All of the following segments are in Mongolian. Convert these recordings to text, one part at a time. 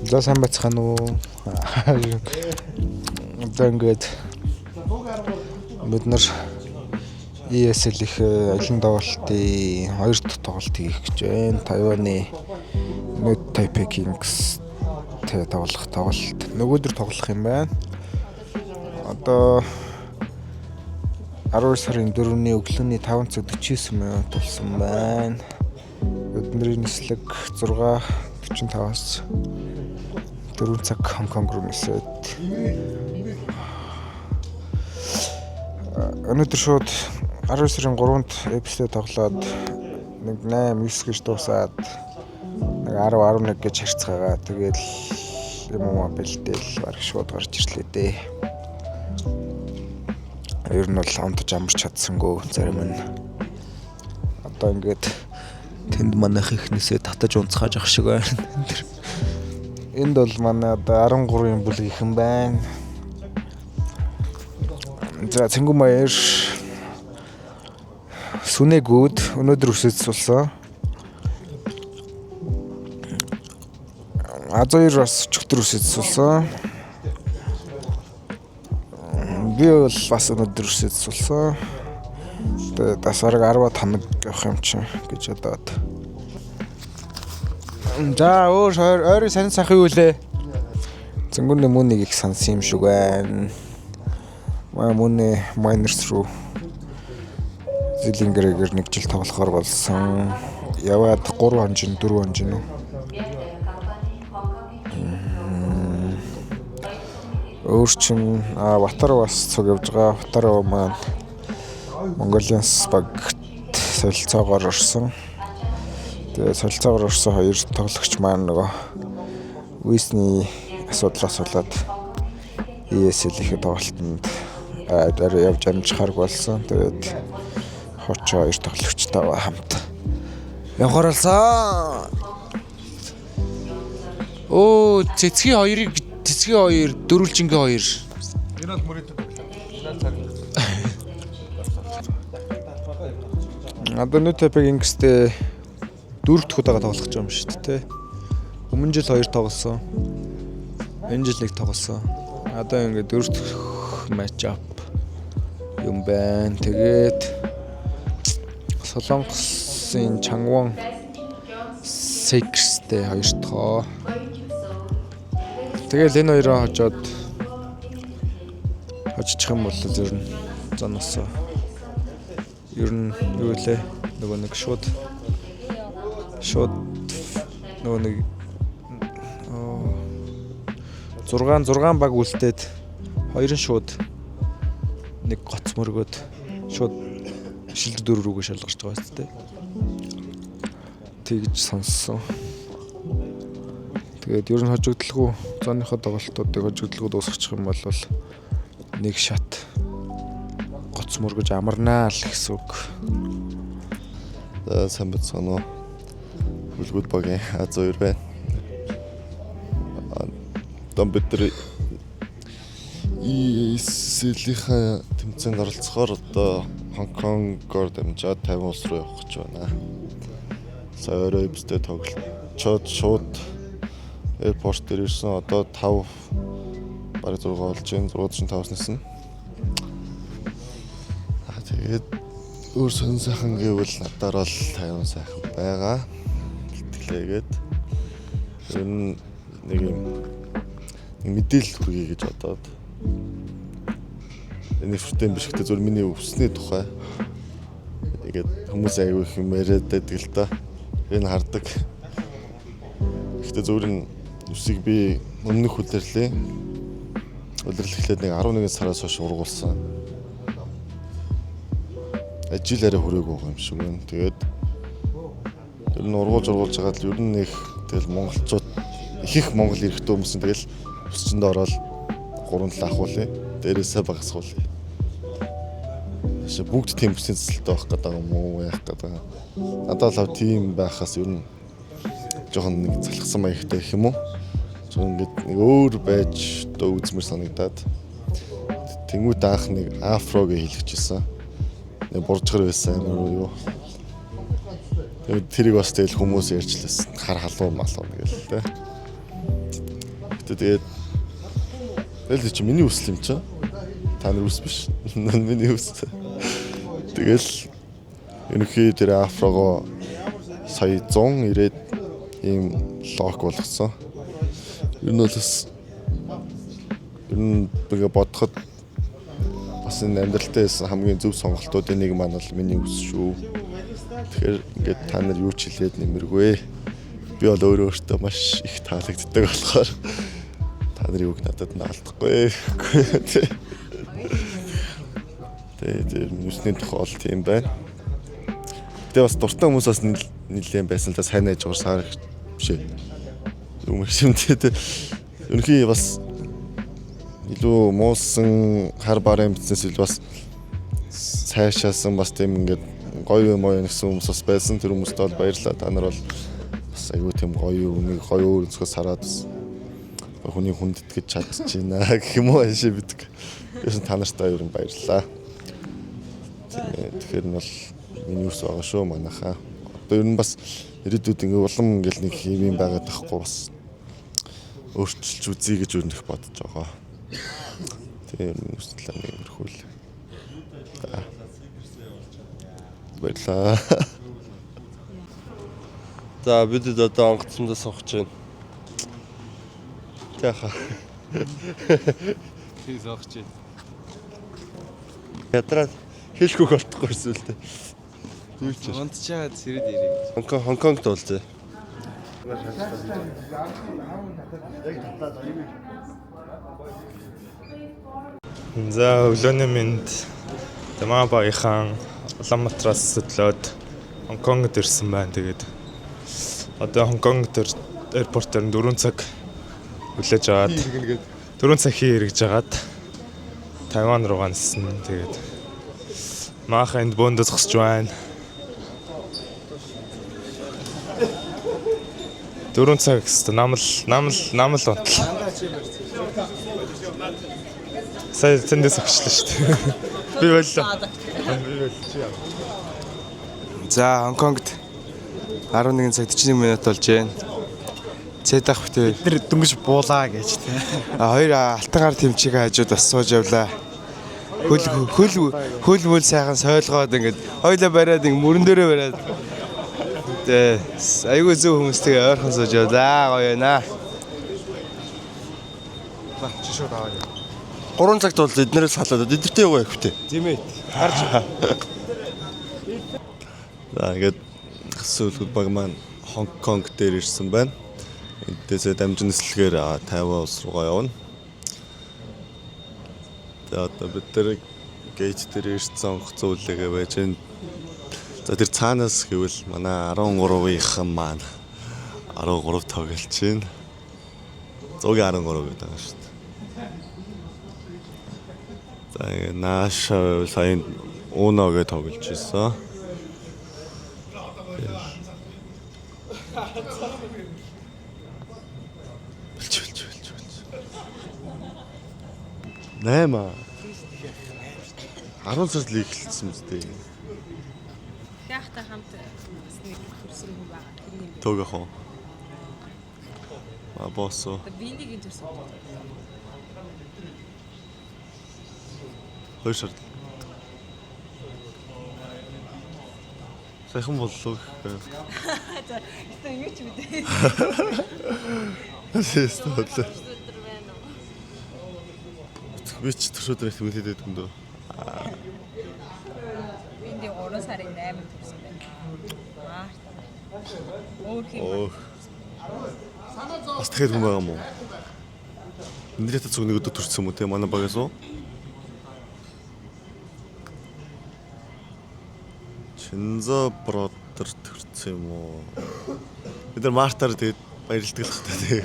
За сайн байцгаана уу? Одоо ингээд бид нар ESL их аялын тоглолтын 2 дахь тоглолт хийх гэж байна. Тайваны New Taipei Kings тоглолт. Нөгөөдөр тоглох юм байна. Одоо 12 сарын 4-ний өглөөний 5:49 минут болсон байна. Бидний нислэг 6:45-аас 4 цаг Хонконг руу нисээд. Өнөөдөр шууд 12 сарын 3-нд эпизод тоглоод нэг 8-9 гэж дуусаад нэг 10-11 гэж харьцаагаа. Тэгэл юм бэлдээл бараг шууд гарч ирлээ дээ. Ер нь бол амтж амарч чадсангүй зарим нь. Одоо ингээд тэнд манайх ихнээсээ татаж унцгааж ах шиг байна. Энд бол манай одоо 13-ын бүлэг ихэн байна. За Цэнгүү маяр Сүнэгүүд өнөөдөр үсэцүүлсэн. Азойр бас өчигдөр үсэцүүлсэн. Би бол бас өнөөдөр үсэцүүлсэн. Тэгээд бас бараг 15 явах юм чинь гэж бодоод. За ойрын сайн сайхан юу лээ? Цэнгүүний мөнийг их сансан юм шиг байна. Мөний Miners руу Зилингэрээр нэг жил тоглохоор болсон. Яваад 3 хонжин 4 хонжин уу? Өөрчин Батар бас цуг явж байгаа. Батар маань Mongolians багт солилцоогоор орсон. Тэгээ солилцоогоор орсон хоёр тоглогч маань нөгөө Уисний асуудлаас болоод ESL их тоглолтод явж амжихаар болсон. Тэгээд хочоо хоёр тоглогчтойгоо хамт явахаар болсон. Оо цэцгийн хоёр дөрвөлжингийн хоёр. Энэ бол мөрөд. Одоо New Taipei Kings-тэй 4 дахь удаага тоглох гэж юм шүү дээ. Өмнө жил 2 тоглосон. Энэ жил 1 тоглосон. Одоо ингээд 4 дахь матч-ап юм байна. Тэгээд Солонгосын Changwon Shakers-тэй 2 тоо. Тэгэл энэ хоёроо хожчих юм бол ер нь заноосоо. Ер нь юу лээ? Нөгөө нэг шууд нөгөө нэг 6 баг үлдээд хоёр нь шууд нэг гоц мөргөөд шууд шилдэг 4 рүүгээ шалгарч байгаа ч тийм. Тэгж сонссон. Тэгээд ер нь хожигдлгүй зооныхоо тоглолтуудыг хожигдлгүй дуусгачих юм бол нэг шат гоц мөргөж амарнаа л гэсэн үг. За сайн бацгаана уу. Бүлгүүд багийн Азойр байна. Бид ESL-ийн тэмцээнд оролцохоор одоо Хонконгоор дамжаад 50 улс руу явах гэж байна. Сая эпизод тоглолцоод шууд аэропорт дээр ирсэн. Одоо 5 бараг 6 болж байна. 6:5-аас нисэн. Тэгээд өөр сонь сайхан гэвэл надаар бол 50 сайхан байгаа. Итгэлээгээд ер нь нэг юм мэдээлэл хүргэе гэж бодоод энэ фртэн биш гэхдээ зөв миний өвсний тухай тэгээд хүмүүс аягүй их юм яриад байдаг л да. Энэ хардаг. Гэхдээ зөвхөн үсийг би өмнөх хүлээрлээ. Хүлээрлэхлээр нэг 11 сараас хойш ургуулсан. Ажил арай хүрээгүй байгаа юм шиг байна. Тэгээд ер нь ургуулж байгаа л ер нь их тэгэл монголчууд их монгол эрэгтэй хүмүүс нь тэгэл өсчөнд ороод 3-7 ахуулъя. Дээрээсээ багасгуулъя. Бүгд тийм бүсэнцэлтэй байх гэдэг юм уу яах гэдэг. Надад л тийм байхаас ер нь жоохон нэг залхсан маягтай гэх юм уу. Ингээд нэг өөр байж дөө үзмэр санагдаад. Тэнгүүд анх нэг афро гэж хэлчихсэн. Нэг буржгар байсан юу. Тэгээд тэрийг бас тэгэл хүмүүс ярьжлээсэн. Хар халуун малуу гэл тэ. Тэгээд л чи миний үсэл юм чи. Та нар үс биш. Миний үс. Тэгэл ерөнхий тэр афрого сая 100 ирээд ийм лок болгосон. Ер нь бол бас ер нь бага бодоход бас энэ амьдралтаа хийсэн хамгийн зөв сонголтуудын нэг маань бол миний үс шүү. Тэгэхээр ингээд та нар юу ч хэлээд нэмэргүй. Би бол өөртөө маш их таалагддаг болохоор та нар юуг надад наалдахгүй. Тэгээд нүсний тухай бол тийм байна. Тэгээ бас дуртай хүмүүс бас нэлээд байсан л да сайн найж уурсаар биш ээ. Юм шимтэй. Өнөхий бас илүү муусан хар барын бизнес илүү бас цаашаасан бас тийм ингээд гоё юм гэсэн хүмүүс бас байсан. Тэр хүмүүст бол баярлалаа. Та нар бол бас аюу тийм гоё үнийг гоё өнцгөөс хараад хүний хүндэтгэж чадчихна гэх юм уу ашиг бидэг. Гэсэн та нартай ер нь баярлалаа. Тэгэхээр нь бол миний ус байгаа шүү манайхаа. Одоо ер нь бас ирээдүйд ингээ улам ингээл нэг юм байгаад тахгүй бас өөрчилж үзье гэж өрнөх бодож байгаа. Тэр үстлээ нэг ирхүүл. Баярлалаа. За бид одоо онгоцсондоо сууж байна. Яха. Тийм сууж байна. Ядраа хэлэхгүй болтохгүй эсвэл тээ. Юу ч юм. Унтчаад сэрээд ирээ. Хонконгд уулзъя. За өглөөний мэнд Тамаа багийнхан Улаанбаатараас сөдлөөд Хонконгд ирсэн байна. Тэгээд одоо Хонконгд аэропортоор 4 цаг хүлээж аваад 4 цагийн эргэж агаад Тайван руу гансан. Тэгээд maaхан энд бөөндө зогсож байна. 4 цаг гэсэн намл унтал. Сая тэндээс өгчлээ шүү дээ. Би боллоо. За Хонконгд 11 цаг 41 минут болж байна. Цэдах битээ. Тэр дөнгөж буулаа гэж тий. Хоёр алтан гар тэмчиг хажууд бас сууж явлаа. Хөл мөл сайхан сойлгоод ингээд хоёлаа бариад ингээд мөрөн дээрээ бариад. Айгуу зөв хүмүүстэй ойрхон сууж явлаа. Гоё яана. Чи шууд аваа. 3 цагт бол эднэрээс халаад эдэртэй яваа ихтэй. Тийм ээ. Харж. За ингээд сүүлд баг маань Хонконг дээр ирсэн байна. Эндээсээ дамжин нислэгээр Тайван улс руугаа явна. За одоо бид тэр гейт дээр ирсэн онгоц зүйлээгээ байж байна. За тэр цаанаас гэвэл манай 13-ийнхан маань 13 тоглож байна. 113 гэдэг байгаа шүү дээ. За нааша сайн Уногээ тоглож ирсэн. Билж. 8 10 сард л эхэлсэн мэт. Яахтай хамт бас нэг төрсөн хүн байгаа. Тэрний Төгөхөө. Боссоо. биенийг төрсөн. Хоёр сард. Сайхан боллоо гэх. За юу ч мэдээ. Тэстэй. Би ч төрөөдөр их үлдээд байдаг юм дөө. Энд 3 сарын 8-нд төрсөн байна. Өөр хин. Бас тэгэхэд хүн байгаа юм уу? Нэрэтэ зүг нэг өдөр төрсөн юм уу те манай багаас уу? Чинзо бродер төрсөн юм уу? Бид нар мартаар тэгээд баярлдаг л та тий.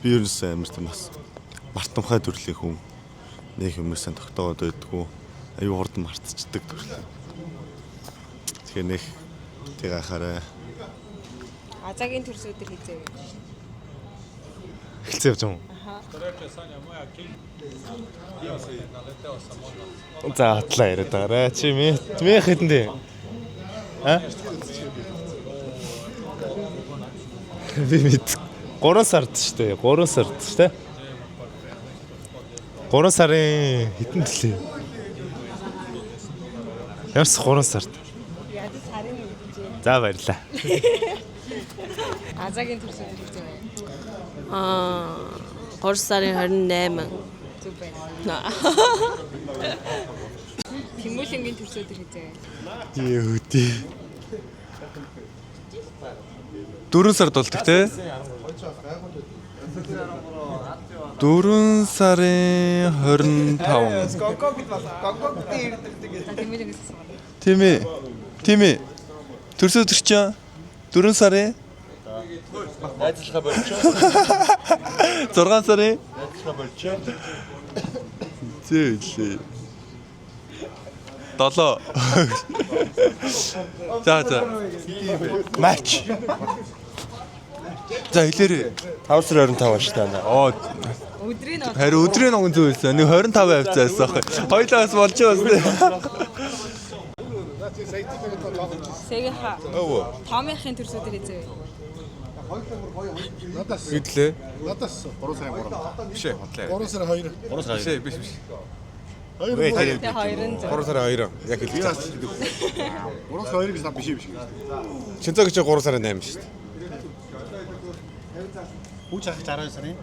Би ерөөсөө амар тийм бас мартамхай төрлийн хүн. Нэг хүмүүсээ тогтоогод байдгүй. Аюу хурдан мартчихдаг төрөл. Тэгэхээр нэг тийг ахаарай. Азагийн төрс өдөр хийзээ. Эхэлсэн явж байгаа юм. За атлаа яриад байгаарэ. Чи ми хэдэндээ. Би мэд. 3 сард шүү дээ. 3 сард шүү дээ. 3 сарын хэдэн төлөө? Ямарс 3 сард. Ядаж сарын үед гэж. За баярлаа. Азагийн төрсөд гэж байна. 3 сарын 28. Зүг байна. Тэмүүлэнгийн төрсөд гэж байна. Юу дээ. 4 сард болдог те. 4 сарын 25. Тэмүүлэнгээс асуугаа. Тийм ээ. Төрсө төрчин 4 сарын Найзлахаа болчихоо. 6 сарын Найзлахаа болчихоо. зээлээ 7. За. Матч. За хэлээрээ. 5 сар 25 шүү дээ. Оо Өдрийн нот. харин өдрийн ногон зүйлсэн. Нэг 25 авцаасан аахгүй. Хоёлаас болж байна. Сэгэха. Томийнхын төрсөд гэж байна. Гэдлээ. Надаас 3 сарын 3. Биш ээ, бодлоо. 3 сарын 2. 3 сар. Биш ээ, биш. Тэгээ хоёрын зөв. 3 сарын 2. Яг Би хэлчихсэн. бас 3 сарын 2 гэж над биш юм шиг. Шинцог чи 3 сарын 8 шүү дээ. Хүүч ах 12 сарын.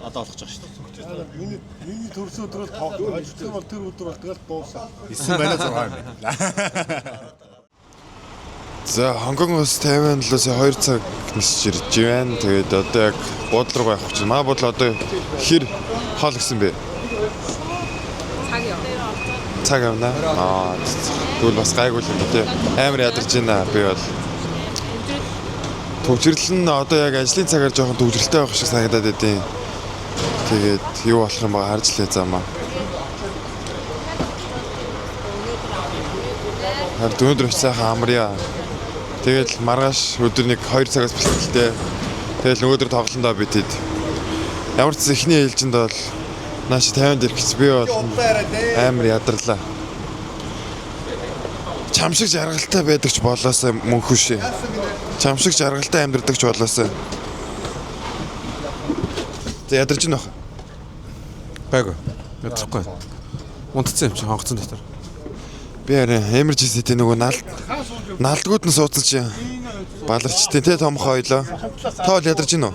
Одоо олох гэж шүү дээ. Миний төрсөн өдрөөр тоглох. Ажил бол тэр өдөр бол тэгэл дуусаа. 9 байна 6 байна. За Хонконгоос Тайваньлоос 2 цаг нисэж ирж байна. Тэгээд одоо яг буудлын руу явах чинь. Маа буудлаа одоо хэр хоол гисэн бэ? Цаг яа. Цаг явна. Тэгвэл бас гайгүй л юм ба тий. Амар ядарч байна би бол. Төвчрөл нь одоо яг ажлын цагаар жоохон төвчрөлтэй байх шиг санагдаад байдیں۔ Тэгээд юу болох юм бэ харж лээ замаа. Хар өнөөдөр сайхан амрья. Тэгэл маргааш өдөр нэг 2 цагаас бэлтгэлтэй. Тэгэл өнөөдөр тоглондоо битэд. Ямар ч ихний ээлжинд бол нааш 50 дэрхс би бол амар ядарлаа. Чамшиг жаргалтай байдаг ч болоосоо мөнхөө шээ. Чамшиг жаргалтай амьдрдаг ч болоосоо. За ядарч байна уу? Байгуу. Ядрахгүй. Унтцсан юм чи хонгоцсон дотор. Би харин emergency-тэй нөгөө налдгууд нь суудсан чи баларчтэй те томхоо ойлоо. Та бол ядарч байна уу?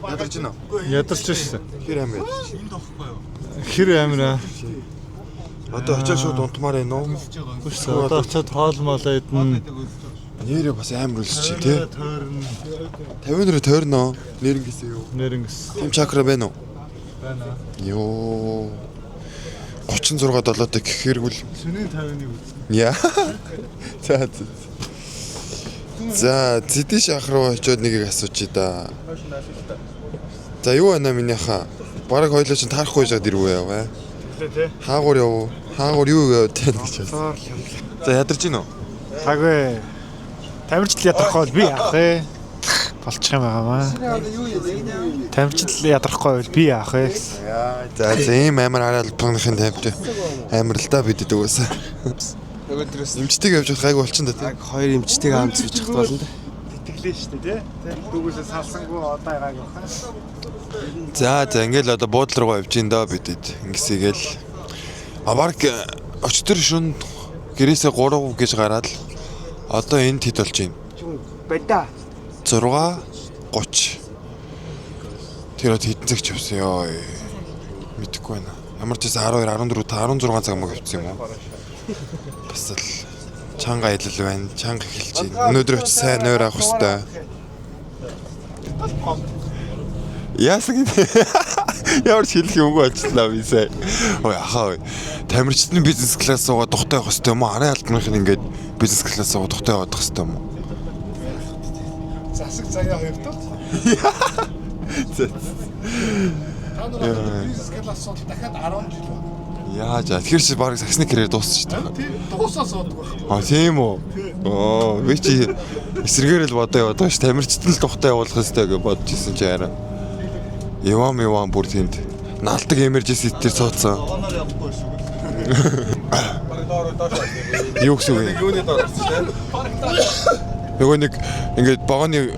Ядарч байна уу? Ядарч шээ. Хэр амар ядарч. Хэр амираа. Одоо очиж шууд унтмаар байна уу? Одоо очиод хоолмолоо идэн. Нэрээ бас амар үлсч тий. 50 тойрно. Нэрнгээс юу? Нэрэнгс. Тим чакра байна уу? Байна. Йоо. 36 долоотой гэх хэрэгвэл Шөнийн 50-ыг үзнэ. яа. За зэдэн шах руу очиод нэгийг асуучих да. За юу байна миний хаа? Бараг хоёлоо чинь таарахгүй жаад ирвэ яваа. Тэ. Хаагур яв. Хаагур юу яваад тань гэж байна. За ядарч гин үү? Хагвэ. Тамирчил ядрахгүй бол би яах вэ? Болчих юм байгаамаа. Тамирчил ядрахгүй бол би яах вэ? За ийм амар харалбагныхын тамирч амар л да бидэд өгөөсөө. Нөгөө дөрөс Эмчтэйг явж байгаа гайгүй болчихно да. яг 2 эмчтэйг хамт сууж хат болно да. Итгэлээ шүү дээ, тий. Дүүгээс салсангүй одоо яагаад явах вэ? За ингээл одоо буудлын руу явж ин доо бидэд. Ингэсгээл баг өчтөр шүн гэрээсээ 3 гэж гараад одоо энд хэд болж байна? Бада. 6:30. Тэр хэдэн цаг ч явсан ёо. Мэдэхгүй байна. Ямар ч байсан 12, 14, 16 цаг мөн явсан юм уу? Бас л чанга аялал байна. Чанга эхэлж байна. Өнөөдөр очиж сайн нойр авах хэвээр. Яасан ямар ч хэлэх юмгүй болчихлоо би сая. Ой ахаа. Тамирчдын бизнес класс суугаад тухтай явах хэвээр юм уу? Арын албаных нь ингээд бизнес класс суугаад тухтай явах хэвээр юм уу? Засаг цагаа хоёр тал. Та нар бизнес класс сууд дахиад 10 жил байна. Яа за тэгэхээр чи баг саксны карьер дуусчих шүү дээ. Тийм дуусаа суудаг байна. Тийм үү? Оо би чи эсрэгээр л бодоо яваад байгаа ш. Тамирчдын л тухтай явуулах хэрэгтэй гэж бодож ирсэн чи арай. Явам бүр тэнд наалтаг emergency дээр цооцсон. Юу гэсэн үг вэ? Юуны доор орсон тийм. Нөгөө нэг ингээд богооны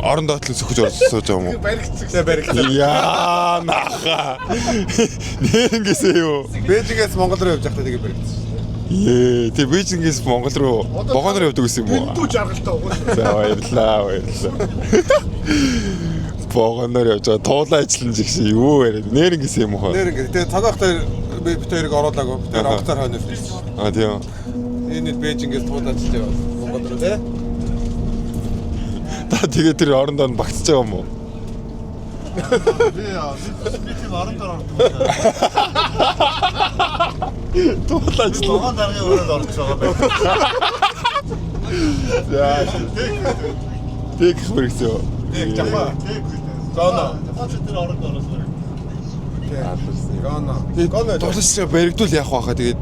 орон доотлон сөхөж орж сууж байгаа юм уу? Баригцсан. Яа наха. Нэрнгээсээ юу? Бээжингээс Монгол руу явж байхдаа тэгээ баригцсан. Тэг Бээжингээс Монгол руу богооноор явдаг гэсэн юм уу? Дүү жаргалтай уу? За баярлаа. Богооноор явж байгаа туулаа ажиллана гэх шиг юу яриад нэрнгээсээ юм уу? Нэрнгээ. Тэгээ цагаахтай бит хоёрыг оруулаагүй. Бид хоёр онгоцоор хойно ирсэн. Аа тийм. Энэ Бээжингээс туулаад ч яваа. Монгол руу тий. Та тэгээ тэр орондоо багтж байгаа юм уу? Би тийм 14 ордог. Туулаа ажиллана. Богоон даргын өрөөнд орж байгаа байх. Тэг хэрэгсээ. Тэг жахаа. Гона. Тэр ороод орсон. Гона. Туулаа баригдуул яах вэ хаа тэгээд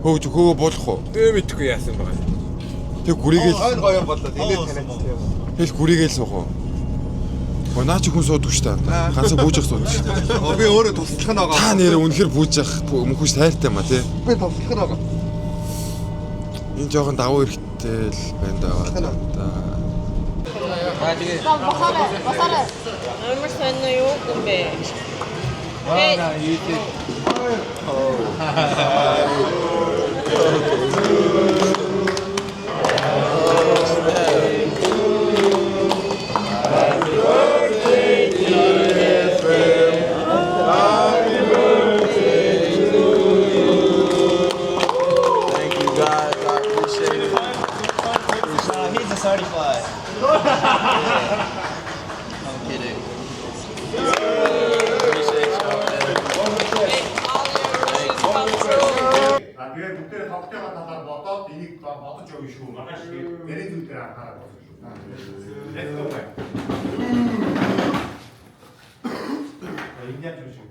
хөө болох уу? Тэгээ мэдхгүй яасан байгаа. Тэг гүрийгээл Хойно гоё болоод илээ таниад тийм. хэл гүрийгээл суух уу? Наа чи хүн суудаг ш та. Ганцаа бүүж ах суудаг ш. Би өөрөө туслах нь байгаа. Та нэр үнэхэр бүүж ах мөнхөж тайлтай маа тий. Би туслах нь байгаа. Энэ жоохон давуу эрэхтэй л байна да. Амар сайн юу юм бэ? Тэгээд бүгдээ тогтоогоо талаар бодоод энийг бодож өгнө шүү. Маргааш ярих зүйл дээр анхаарал болно шүү. Let's go back. Индиан шүү.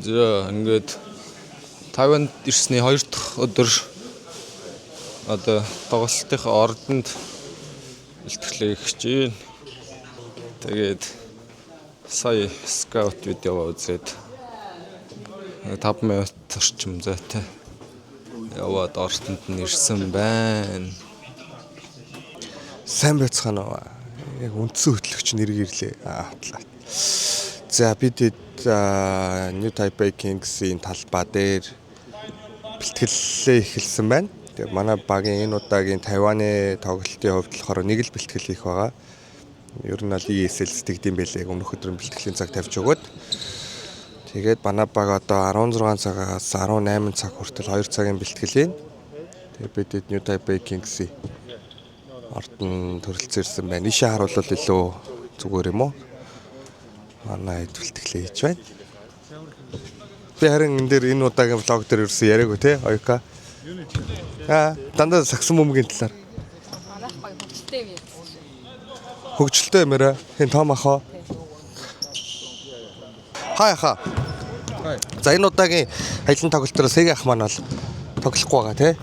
За ингээд Тайванд ирсний 2 дахь өдөр одоо тоглолтын ордонд бэлтгэлээ хийж байна. Тэгээд сая скаут видео үзээд 5 минут орчим зайтай яваад ордонд нь ирсэн байна. Сайн байцгаана уу? Яг үндсэн хөтлөгч нэрийг ирлээ. За бид New Taipei Kings-ийн талбай дээр бэлтгэлээ эхэлсэн байна. Тэгээ манай багийн энэ удаагийн Тайваны тоглолтын хувьд болохоор нэг л бэлтгэл хийх байгаа. Ер нь аль ESL сэтгэдэм байлээ. Өмнөх өдөр бэлтгэлийн цаг тавьж өгөөд. Тэгээд манай баг одоо 16 цагаас 18 цаг хүртэл 2 цагийн бэлтгэл ийн. Тэгээ бид New Taipei Kings-ийн ордон төрөлцөрсөн байна. Ишээ харуулвал илүү зүгээр юм уу? Манай бэлтгэлээ хийж байна. Би харин энэ дээр энэ удаагийн влог дээр ирсэн яриаггүй те оёка. Дандаа сагсан бөмбөгийн талаар. Манайх баг хөгжилтэй юм. Хөгжилтэй юмараа. Хэн том ахаа. Хаа. За энэ удаагийн аялын тоглолтоор Сэг ах маань бол тоглохгүй байгаа те.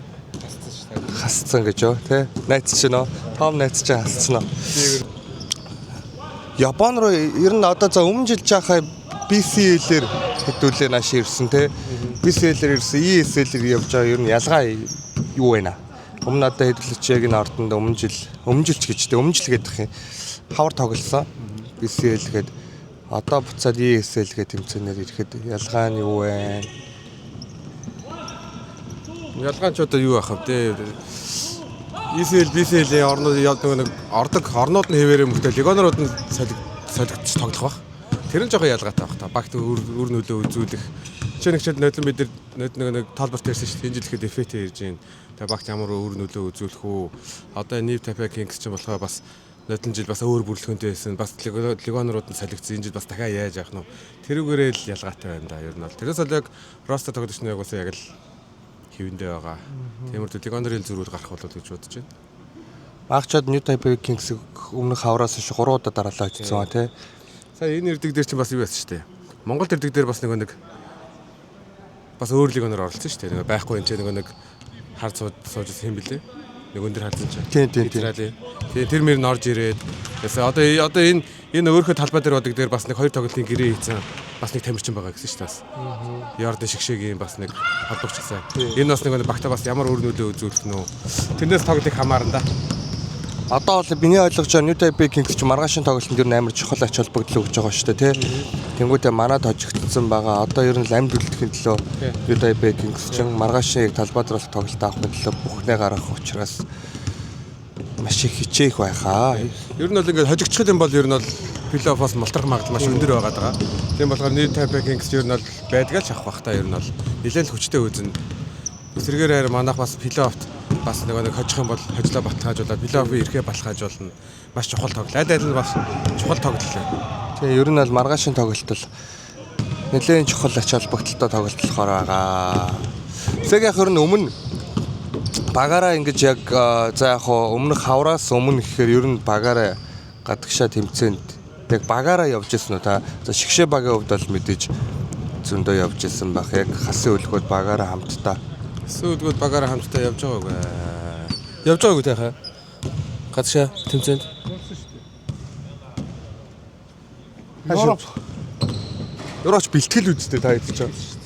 Хасцсан гэж юу те. Найцч нөө. Том найцч хасцсан нөө. Япон руу ер нь одоо за өмнө жил жахаа BCL-ээр хэдүүлээ нааш ирсэн те. BCL-ээр ирсэн ESL-ээр явж байгаа ер нь ялгаа юу вэ наа? Өмнө одоо хэдүүлээч яг энэ ордонд өмнө жил ч гэж те. Өмнө жил гэдэг юм. Хавар тоглосон. BCL гээд одоо буцаад ESL гээд тэмцээнээр ирэхэд ялгаа нь юу вэ? Ялгаа ч одоо юу ах вэ? ESL, BCL-ийн орнууд нэг орнууд нь хэвээрээ мөртөө легонорууд нь солигдож тоглох баг. Тэр нь жоохон ялгаатай баг та. Багт өр нөлөө үзүүлэх. Жишээ нэг нодлон бид нэг талбарт ярьсан шүү дээ. Энэ жил ихэд FA-тэй ирж байна. Тэгээ багт ямар өр нөлөө үзүүлэх үү? Одоо New Taipei Kings ч болохоор бас нодлон жил бас өөр бүрэлдэхүүнтэй байсан. Бас легонорууд нь солигдсон. Энэ жил бас дахиад яаж яах нь вэ? Тэрүүгээрээ л ялгаатай байна да. Ер нь бол. Тэрээс бол яг ростер тоглогч нь яг л хэвэндээ байгаа. Тиймэрхүү легонорын зүрүүр гарах болов гэж бодож байна. Багчаад New Taipei Kings өмнөх хавраас ш 3 удаа дараалал хийсэн ба тий. Сая энэ ирдэг дээр чинь бас юу байсан шүү дээ. Монгол ирдэг дээр бас нэг бас өөр легонор оролцсон шүү дээ. Байхгүй энэ ч нэг хар суужсэн юм билээ. Нэг өндөр хардсан ч. Тийм. Тэр мөр нь орж ирээд. Одоо энэ Энэ өөрхөө талбай дээр бодог дээр бас нэг хоёр тоглолтын гэрээ хийсэн бас нэг тамирчин байгаа гэсэн шүү дээ. Ярдын шигшээгийн бас нэг холбогч гэсэн. Энэ бас нэг багта бас ямар үр нөлөө үзүүлэх нь үү? Тэрнээс тоглолтыг хамаарна да. Одоо бол миний ойлгож байгаа New Taipei Kings ч маргаашийн тоглолтод ер нь амар чухал ач холбогдол өгж байгаа шүү дээ, тий. Тэнгүүтээ манад хожигдсон байгаа. Одоо ер нь амьд үлдэхийн төлөө New Taipei Kings ч маргаашийн талбай дээр тоглолт авахын төлөө бүхнээ гаргах учраас маш их хичээх байхаа. Ер нь бол ингээд хожигдчих юм бол ер нь бол плей-оффоос мултрах магадлал маш өндөр байгаа даа. Тийм болохоор New Taipei Kings ер нь бол байдгаа л шахах бах та ер нь бол нэлээд хүчтэй үзэн. Эсрэгээр манайх бас плей-оффт бас нэг хожих юм бол хожлоо баталгаажуулаад плей-оффын ирэхээ балхаажуулна. Маш чухал тоглолт. Аль аль нь бас чухал тоглолт. Тэгээ ер нь бол маргаашийн тоглолт бол нэлээд чухал ач холбогдолтой тоглолт болохоор байгаа. Сега яг ер нь өмнө багаараа ингэж яг за яг өмнөх хавраас өмнө гэхээр ер нь багаараа гадагшаа тэмцээнд яг багаараа явж ирсэн үү та. За шигшээ багийн хувьд бол мэдээж зөндөө явж ирсэн байх. Яг хасын үлгүүд багаараа хамтдаа. Хасын үлгүүд багаараа хамтдаа явж байгаагүй. Явж байгаагүй та хаа. Гадагшаа тэмцээнд. Европ бэлтгэл үздэй та хэд ч байна.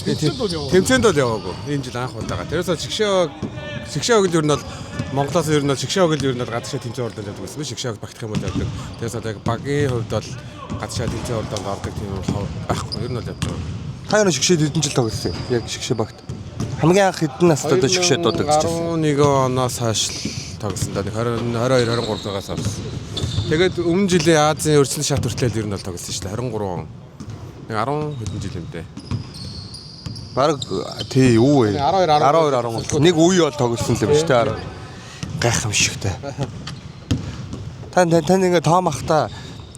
Тэмцээнд бол яваагүй. Энэ жил анх удаага. Тэрээс шигшээ өгөл ер нь бол Монголоос ер нь бол шигшээ өгөл ер нь бол гадагшаа тэмцээн ордонд явдаг гэсэн. Шигшээ өгөл багтах юм бол явдаг. Тэрээс яг багийн хувьд бол гадагшаа тэмцээн ордонд ордог тийм бол байхгүй. Ер нь бол явж байгаа. Та юу шигшээ хэдэн жил тоглосон юм? Яг шигшээ багт. Хамгийн анх хэдэн настай шигшээ дуудаг гэж байна. 11 оноос хойш тоглосон да. 22 23 цагаас хойш. Тэгээд өмнө жилийн Азийн өрсөлдөөн шат хүртэл ер нь бол тоглосон шүү дээ. 23 он. Нэг 10 хэдэн жил юм дээ. Бараг тий юу вэ? 12 нэг үе бол тоглосон л юм шүү дээ. Гайхамшигтай. Тань ингээ тоом ахта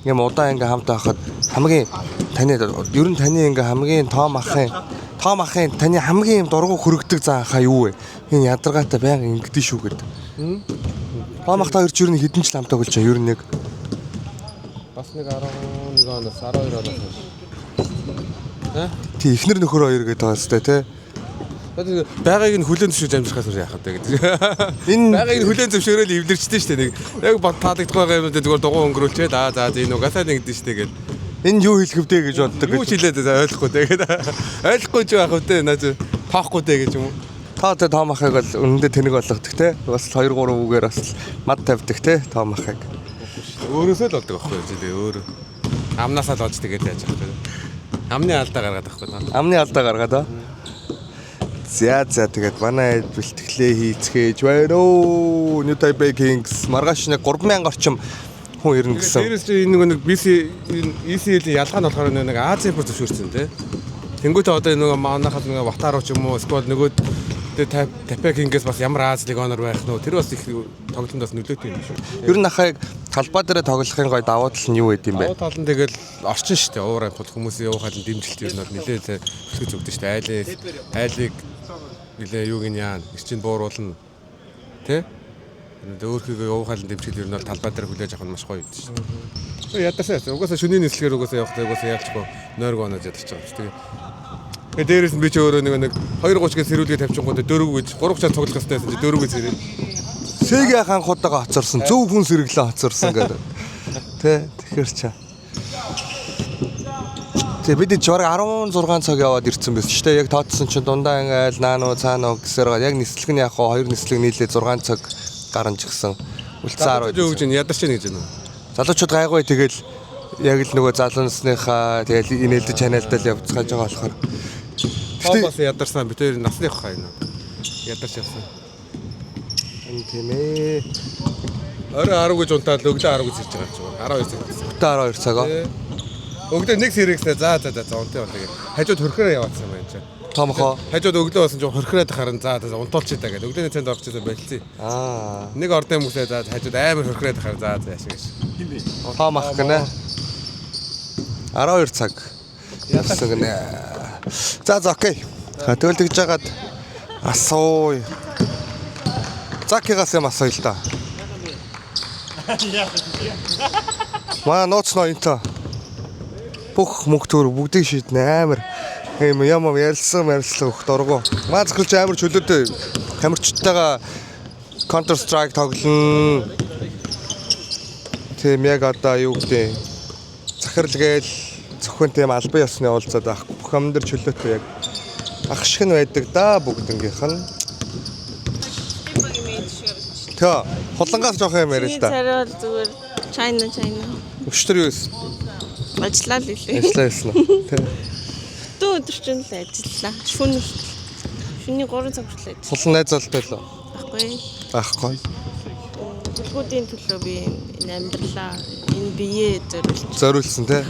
юм удаан ингээ хамт байхад хамгийн таны ер нь таны ингээ хамгийн тоом ахын таны хамгийн юм дургу хөрөгдөг заахаа юу вэ? Энэ ядаргаатай байнга ингэдэж шүү гэдэг. Тоом ахта хоёр ч ер нь хэдэн жил хамтаа болж байгаа ер нь нэг бас нэг 11 оноос 12 оноос хойш. Тий эхнэр нөхөр хоёр гэдэг байгаа сте тий. Байгааг нь хүлэн зөвшөөрж амжихаас өөр яахад вэ гэдэг. Энэ байгааг нь хүлэн зөвшөөрөөл эвлэрчтэй шүү дээ нэг. Яг таадагдах байгаа юм даа зүгээр дугуй өнгөрүүлчихэд за энэ угаасаа нэгдэн шүү дээ гэдэг. Энэ юу хэлэх вдэ гэж боддог. Юу хэлээд ойлгохгүй тэгээд ойлгохгүй ч байх вдэ наа тоохгүй дээ гэж юм уу. Та тоом ахыг бол үнэндээ тэнэг болгодог те. Бас 2 3 үгээр бас мад тавьдаг те тоом ахыг. Өөрөөсөө л болдог байхгүй юу өөрөө. Амнаасаа л олж тэгээд яаж авах вэ? Амны алдаа гаргаад байхгүй юу? Амны алдаа гаргаад аа. За тэгээд манай бэлтгэлээ хийцгээж байна оо. New Taipei Kings маргааш нэг 3000 орчим хүн ирнэ гэсэн. Дээрээс энэ нэг ECL-ийн ялгаа нь болохоор нэг Азийн бүр зөвшөөрсөн те. Тэнгүүтээ одоо нэг манайхад нэг Ватаруу ч юм уу эсвэл нөгөө Taipei Kings бас ямар Аз лигоноор байх нь тэр бас их тоглолтонд бас нөлөөтэй юм шүү. Ер нь ахыг талбай дээр тоглохын гой давуу тал нь юу байд юм бэ? Давуу тал нь тэгэл орчин шүү дээ. Уур амьтгал хүмүүсийн явах хал дэмжилт ер нь нэлээд хөтгөж өгдөө шүү дээ. Айлыг нэлээ юуг нь яа эрчим бууруулна. Тэ? Өөрхийгөө явах хал дэмжил ер нь талбай дээр хүлээж авах нь маш гоё юм шүү дээ. Ядарсаа. Угаасаа шөнийн нислэгээр угаасаа явах яалчгүй нойрго оноо ядарч байгаа шүү дээ. Тэгээ дээрээс нь би ч өөрөө нэг 2:30 гэж сэрүүлгээ тавьчихгоо 4 гэж 3 цаг цуглах хэрэгтэй байсан чи 4 гэж сэрээ. Сэгийн хаан худаага хоцорсон, зөв хүн сэргэлээ хоцорсон гэдэг. Тэ тэгэхээр чаа. Тэгээ бид ч бараг 16 цаг яваад ирсэн байсан шүү дээ. Яг тооцсон чинь дундаа ингээл наануу цаануу гэсээр яг нислэг нь яг 2 нислэг нийлээ 6 цаг гарч гисэн. Үлцэн 10 юу гэж ядарч яах гэж байна. Залуучууд гайгүй тэгэл яг л нөгөө залуусныхаа тэгэл инээлдэж ханиалдал явцгааж байгаа болохоор бас ядарсан бид тэр насных хаа энэ. Ядарч явсан. Энэ тийм ээ. Орой 10 гэж унтаад өглөө 10 гэж ирж байгаа ч байна. 12 цаг. Өглөө 12 цаг аа. Өглөө нэг сэрэгснэ за унтаа болоо. Хажууд хөрхөрөө яваадсан юм байна чи. Томхоо. Хажууд өглөө басан ч хөрхөрөөд харан за унтуулчих таа гэдэг. Өглөөний цанд орчихсон байлцээ. Нэг ордын хүмүүсээ за хажууд амар хөрхөрөөд харан за яашиг гэж. Томх гэнэ. 12 цаг. Яасан гэнэ. За окей. Тэгвэл тэгж жагаад асуу. Закигаас юм асуу л да. Маа ноц ноёнтой. Бүх мөнгөтөр бүгдийг шийднэ амар. Ийм юм ярьсан өгөх дургу. Маа зөвхөн амар чөлөөтэй камерчтайгаа Counter Strike тоглоно. тийм яг одоо юу гэдэг захирал гээл зөвхөн тийм албан ёсны уулзаад авах бүх юм дээр чөлөөтэй яг ах шиг нь байдаг да бүгднгийнх нь. Тэгээ хулангаас жоох юм яриа л да. Царай бол зүгээр China. Өчтөр юу вэ? Ажиллаа л хэлээ. Ажиллаа гэсэн үү? Тэг. Дөө өдөрчөн л ажиллаа. Шүний 3 цаг хүртэл ажиллаа. Сулан найз болтой л Баггүй. байхгүй. Бүлгүүдийн төлөө би энэ амьдралаа энэ биеэ зориулсан тий.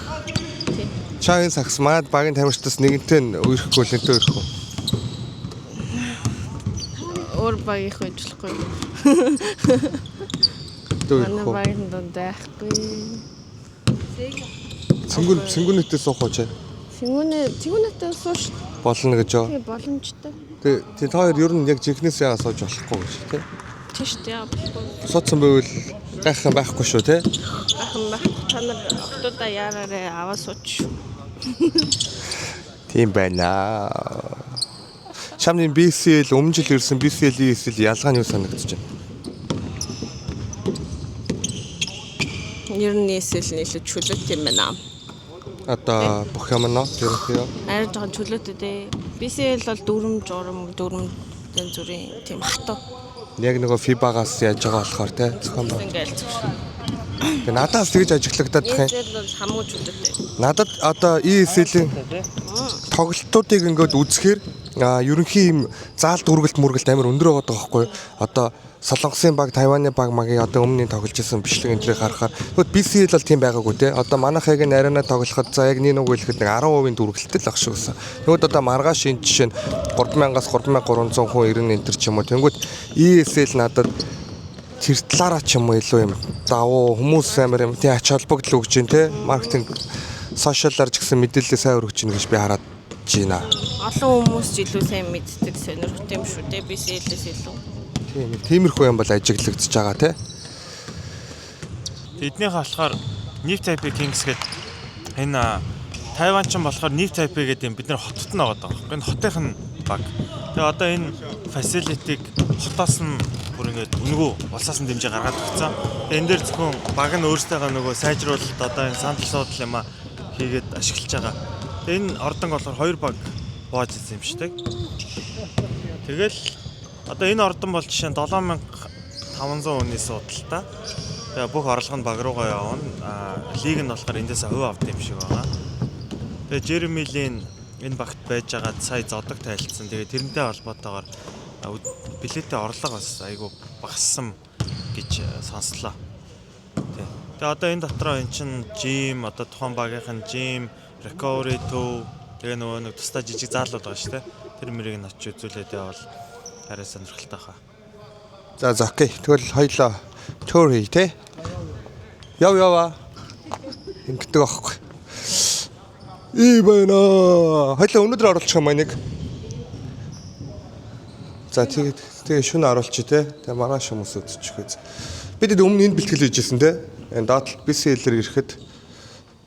Чагийн сакс маад багийн тамирчдаас нэгэнтэй нь үерхгүй лэнтэй үерхгүй. Өөр багийн хөжлөхгүй. Манай багийн донд байхгүй. Цэнгүүнэтээ суух уу чаа? Цэнгүүнэтээ сууш болно гэж юу? тий боломжтой. Тэгээ та хоёр ер нь яг жинхнээс яа сууж болохгүй гэж тий. Тийш тий. Суудсан байвал гайхах байхгүй шүү тий. Та нар октодоо яараарэ аваа сууч. Тийм байна. Чамны BCL өмнө жил ирсэн BCL ESL ялгаа нь юу санагдаж байна? Ер нь ESL нэлээд чөлөөт юм байна. Одоо бүх юм нөө тэрхүү. Арай жоохон чөлөөтэй дээ. BCL бол дүрм тэн зүрийн тийм хатуу. Яг нөгөө FIBA-гаас яаж байгаа болохоор тий зохион байна. Ингээл зөвшөөрсөн. Тэгээ надаас тэгж ажиглагдаад тах юм. ESL бол хамгүй чөлөөтэй. Надад одоо ESL-ийн тоглолтуудыг ингээд үзэхээр ерөнхий юм заалт үргэлт мөргөлт амар өндөр байгаа байхгүй юу? Одоо Солонгосын баг, Тайваны баг магийн одоо өмнө нь тоглож исэн бичлэг энтрийг харахаар тэгвэл BCL бол тийм байгаагүй те. Одоо манайхыг нь арена тоглоход за яг нэг үгэлэхэд 10% дүргэлттэй л ах шүү гэсэн. Тэгвэл одоо маргааш энэ жишээ нь 3000-аас 3300 хүн ирнэ энтер ч юм уу. Тэнгүүд ESL надад тэр талаараа ч юм уу илүү юм. Давуу хүмүүс амар юм тий ач холбогдол өгч जैन те. Маркетинг сошиалар ч гэсэн мэдээлэл сайн өргөж гин гэж би хараад байна. Олон хүмүүс ч илүү сайн мэддэг сонирхолтой юм шүү дээ. BCL-ээс илүү. Тиймэрхүү юм бол ажиглагдчихж байгаа тий. Эднийх болохоор New Taipei Kings гэдэг энэ Тайванчин болохоор New Taipei гэдэг юм бид нэр хотод нь байгаа даа. Энэ хотынх нь баг. Тэгээ одоо энэ facility-г хотоос нь бүр ингээд өнгөө улсаас нь дэмжиж гаргаад өгсөн. Тэгээ энэ дээр зөвхөн баг нь өөрсдөө нөгөө сайжруулалт одоо энэ сандал суудал юм а хийгээд ашиглаж байгаа. Тэгээ энэ ордонг болохоор 2 баг боож ирсэн юм шиг тэг. Тэгэл одоо энэ ордон бол жишээ нь 7500 хүний судалтай. Тэгээ бүх орлого нь баг руугаа явна. Лиг нь болохоор эндээс хувь авт юм шиг байгаа. Тэгээ Jeremy Lin энэ багт байж байгаа сая зодог тайлцсан. Тэгээ тэрнтэй холбоотойгоор билетийн орлого бас айгүй багассан гэж сонслоо. Тэгээ одоо энэ дотроо эн чин gym одоо тухайн багийнхан gym, recovery tool тэгээ нөгөө нэг тусдаа жижиг заалууд байгаа шүү дээ. Тэр мөрийг нь очиж үзүүлээд явал арай сонирхолтой хаа. За окей. Тэгвэл хоёлоо тур хий те. Яваа. Ингэдэг аахгүй. Байна. Хоёлоо өнөөдөр оруулчих юм нэг. За тэгээ шөнө оруулчих те. Тэгээ маргааш хүмүүс үзчих үз. Бид өмнө энд бэлтгэл хийжсэн те. Энэ доотлол BCL-ээр ирэхэд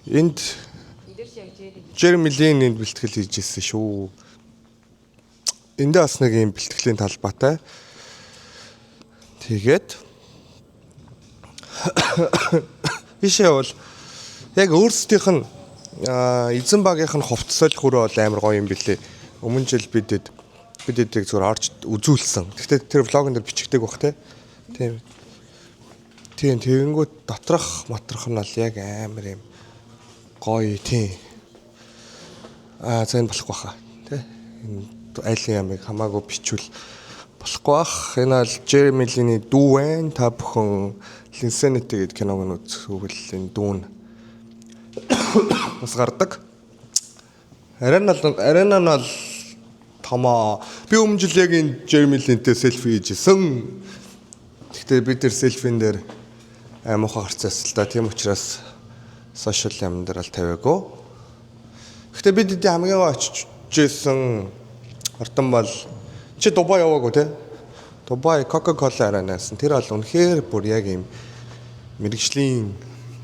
энд Jeremy Lin энд бэлтгэл хийжсэн шүү. Эндээ бас нэг юм бэлтгэлийн талбайтай. Тэгээд бишээ бол яг өөрсдийнх нь эзэн багийнх нь хувцсал хүрээ бол амар гоё юм билээ. Өмнө жил бидэд зүгээр орж үзүүлсэн. Гэхдээ тэр влогон дээр бичигдэг бах те. Тийм. Тэгэнгүүт доторх матрах нь бол яг амар юм гоё тийм. За энэ болох баха. Тэ. Айлын ямыг хамаагүй бичвэл болохгүй бах. Энэ бол Jeremy Lin-ийн дүү байна. Та бүхэн Linsanity гэдэг киног нь үзвэл энэ дүү нь бас гардаг. Арена нь бол томоо. Би өмнө жил яг энэ Jeremy Lin-тэй селфи хийжсэн. Гэхдээ бид тэр селфин дээр муухай гарцаас л да. Тийм учраас сошиал юм дээр л тавиагүй. Гэхдээ бид хамгийн очиж жисэн ордон бол чи Дубай яваагүй те? Дубай Coca-Cola аренаас тэр бол үнэхээр бүр яг юм мэрэгжлийн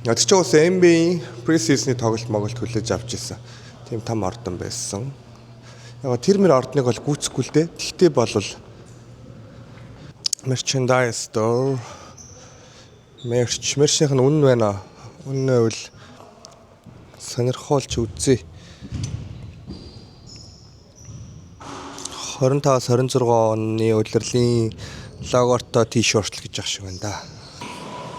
яг ч бас NBA pre-season-ы тоглолт хүлээж авч ирсэн. Тийм том ордон байсан. Яг тэр мөр ордныг бол гүйцэхгүй л дээ. Тэгтээ болвол merchandise store Мершийнх нь үнэн байна. Үнэн бол сонирхолч үзье. 25-26 оны удирлын логотой тишорт л гэж ах шиг байна да.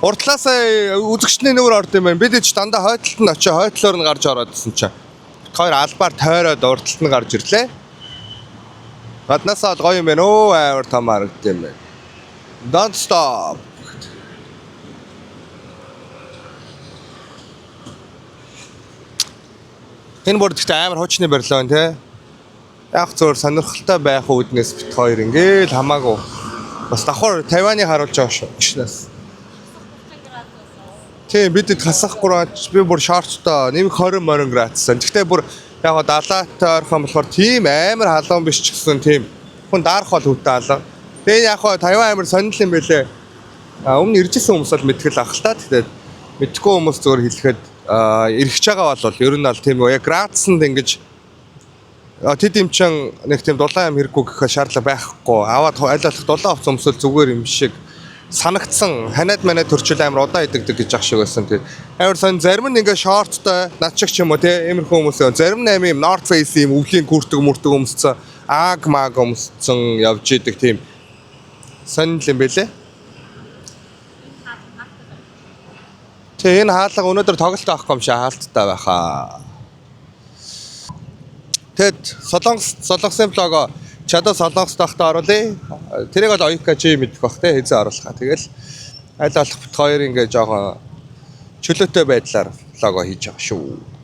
Уртлаасаа үзэгчний нүүр орд юм байна. Бид ч дандаа хойтлолт нь очиж хойтлоор нь гарч ороод ирсэн чинь. Хоёр албаар тойроод уртлалт нь гарч ирлээ. Гаднаасаа гоё юм байна. Өө амар том харагд юм байна. Don't stop. Энэ бүр гэхдээ амар хуучны барилга байна те. Яг зөвөр сонирхолтой байх үүднээс бит хоёр ингээл хамаагүй. Бас давхар Тайваны харуулж байгаа шүү. Гişнээс. Тийм бидэд хасахгүй би бүр шорттой нэмэх 20 градусан. Гэхдээ бүр яг далаатай орхон болохоор тийм амар халуун биш ч гэсэн тийм хүн дарах бол хөтэ халуун. Тэгээ яг Тайван амар сонирхол юм байлээ. Өмнө иржсэн хүмүүс бол мэдгэл ах л та. Тэгээд мэдхгүй хүмүүс зөвөр хэлэхэд эргэж байгаа бол ер нь аль тийм үү яг градусанд ингэж тэд юм чин нэг тийм дулаан юм хэрэггүй гэхэд шаардлага байхгүй. Аваад айлуулах дулаан хувц өмсөл зүгээр юм шиг санагдсан. Ханаад манад төрчил амар удаан идэгдэг гэж ах шиг байсан. Тэгээд амар сон зарим нь ингээ шорттой над чиг ч юм уу те иймэрхүү хүмүүс зарим нь юм North Face юм өвлийн күртэг мөртөг өмссөн аг маг өмссөн явж идэг тийм сонирхол юм байлээ. Тэгээ энэ хаалга өнөөдөр тоглолт авахгүй юм шиг хаалттай байхаа. Тэгэд солонгосын блого чадаа солонгост тахта оруулъя. Тэрийг бол OKG мэдэх бах те хэзээ оруулах. Тэгэл аль болох бит хоёр ингээ жоохон чөлөөтэй байдлаар лого хийж байгаа шүү.